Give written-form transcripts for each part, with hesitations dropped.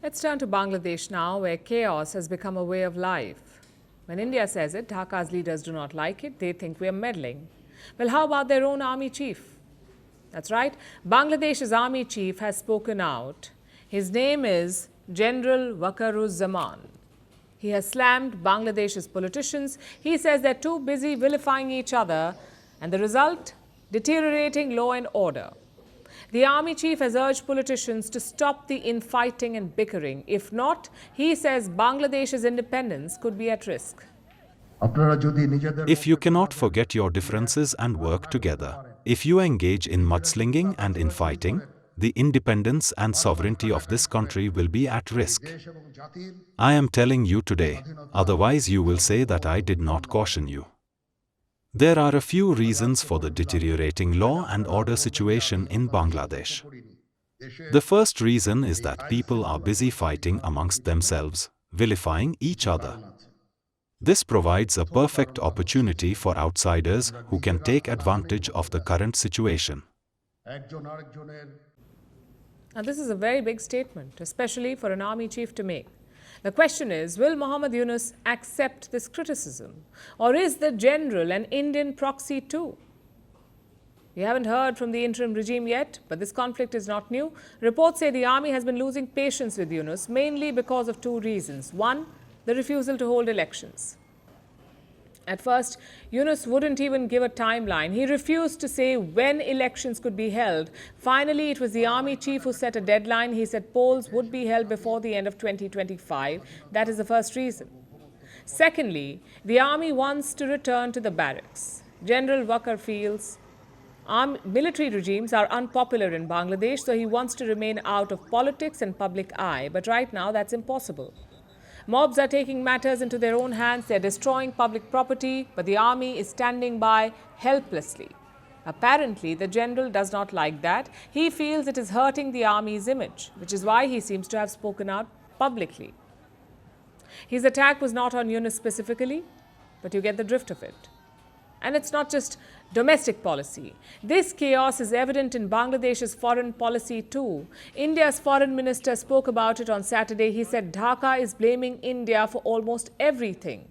Let's turn to Bangladesh now, where chaos has become a way of life. When India says it, Dhaka's leaders do not like it. They think we are meddling. Well, how about their own army chief? That's right. Bangladesh's army chief has spoken out. His name is General Waqaruzzaman. He has slammed Bangladesh's politicians. He says they're too busy vilifying each other, and the result? Deteriorating law and order. The army chief has urged politicians to stop the infighting and bickering. If not, he says Bangladesh's independence could be at risk. If you cannot forget your differences and work together, if you engage in mudslinging and infighting, the independence and sovereignty of this country will be at risk. I am telling you today, otherwise you will say that I did not caution you. There are a few reasons for the deteriorating law and order situation in Bangladesh. The first reason is that people are busy fighting amongst themselves, vilifying each other. This provides a perfect opportunity for outsiders who can take advantage of the current situation. Now, this is a very big statement, especially for an army chief to make. The question is, will Muhammad Yunus accept this criticism? Or is the general an Indian proxy too? We haven't heard from the interim regime yet, but this conflict is not new. Reports say the army has been losing patience with Yunus, mainly because of two reasons. One, the refusal to hold elections. At first, Yunus wouldn't even give a timeline. He refused to say when elections could be held. Finally, it was the army chief who set a deadline. He said polls would be held before the end of 2025. That is the first reason. Secondly, the army wants to return to the barracks. General Waqar feels military regimes are unpopular in Bangladesh, so he wants to remain out of politics and public eye. But right now, that's impossible. Mobs are taking matters into their own hands. They're destroying public property, but the army is standing by helplessly. Apparently, the general does not like that. He feels it is hurting the army's image, which is why he seems to have spoken out publicly. His attack was not on Yunus specifically, but you get the drift of it. And it's not just domestic policy. This chaos is evident in Bangladesh's foreign policy too. India's foreign minister spoke about it on Saturday. He said Dhaka is blaming India for almost everything.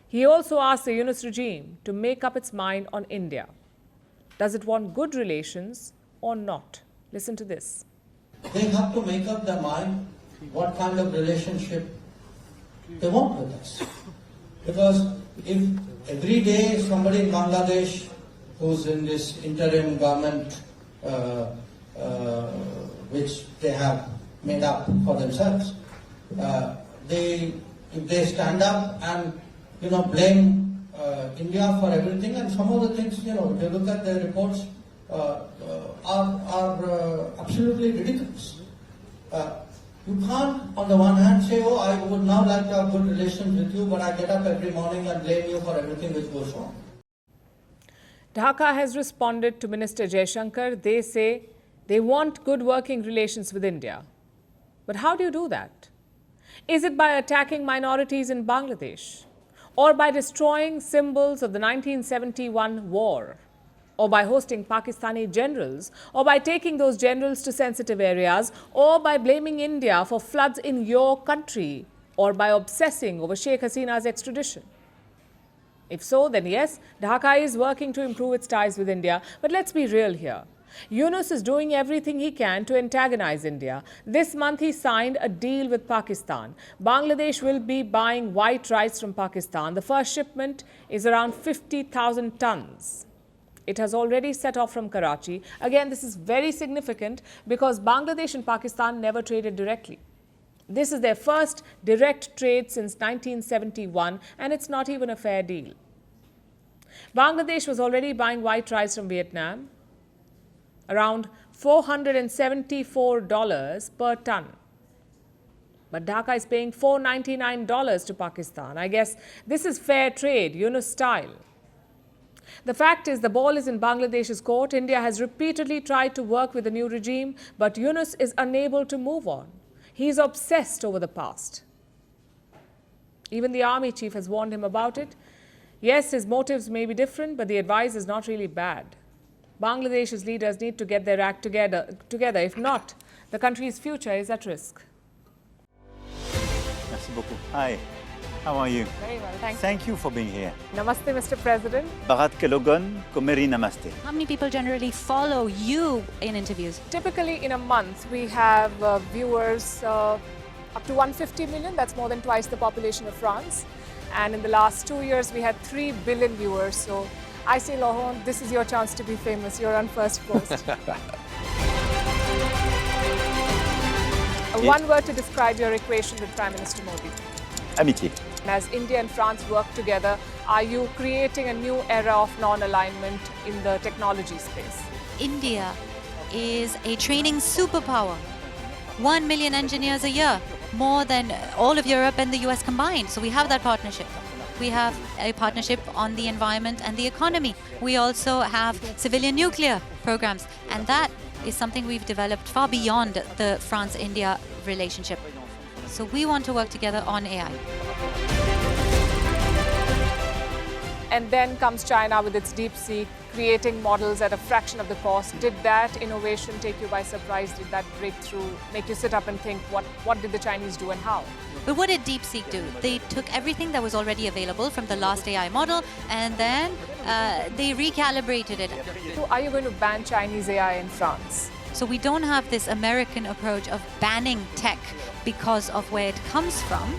He also asked the Yunus regime to make up its mind on India. Does it want good relations or not? Listen to this. They have to make up their mind what kind of relationship they want with us. Because if every day somebody in Bangladesh who's in this interim government which they have made up for themselves, if they stand up and blame India for everything, and some of the things if you look at their reports are absolutely ridiculous. You can't, on the one hand, say, oh, I would now like to have good relations with you, but I get up every morning and blame you for everything which goes wrong. Dhaka has responded to Minister Jaishankar. They say they want good working relations with India. But how do you do that? Is it by attacking minorities in Bangladesh? Or by destroying symbols of the 1971 war? Or by hosting Pakistani generals, or by taking those generals to sensitive areas, or by blaming India for floods in your country, or by obsessing over Sheikh Hasina's extradition? If so, then yes, Dhaka is working to improve its ties with India. But let's be real here. Yunus is doing everything he can to antagonize India. This month he signed a deal with Pakistan. Bangladesh will be buying white rice from Pakistan. The first shipment is around 50,000 tons. It has already set off from Karachi. Again, this is very significant because Bangladesh and Pakistan never traded directly. This is their first direct trade since 1971, and it's not even a fair deal. Bangladesh was already buying white rice from Vietnam, around $474 per ton. But Dhaka is paying $499 to Pakistan. I guess this is fair trade, Yunus style. The fact is, the ball is in Bangladesh's court. India has repeatedly tried to work with the new regime, but Yunus is unable to move on. He is obsessed over the past. Even the army chief has warned him about it. Yes, his motives may be different, but the advice is not really bad. Bangladesh's leaders need to get their act together. If not, the country's future is at risk. Merci beaucoup. Hi, how are you? Very well, thank you. Thank you for being here. Namaste, Mr. President. Bharat Kelogan, Komeri Namaste. How many people generally follow you in interviews? Typically, in a month, we have viewers up to 150 million. That's more than twice the population of France. And in the last 2 years, we had 3 billion viewers. So I say, Laurent, this is your chance to be famous. You're on Firstpost. One word to describe your equation with Prime Minister Modi. Amitié. As India and France work together, are you creating a new era of non-alignment in the technology space? India is a training superpower. 1 million engineers a year, more than all of Europe and the US combined. So we have that partnership. We have a partnership on the environment and the economy. We also have civilian nuclear programs, and that is something we've developed far beyond the France-India relationship. So we want to work together on AI. And then comes China with its DeepSeek, creating models at a fraction of the cost. Did that innovation take you by surprise? Did that breakthrough make you sit up and think, what did the Chinese do and how? But what did DeepSeek do? They took everything that was already available from the last AI model, and then they recalibrated it. So are you going to ban Chinese AI in France? So we don't have this American approach of banning tech because of where it comes from.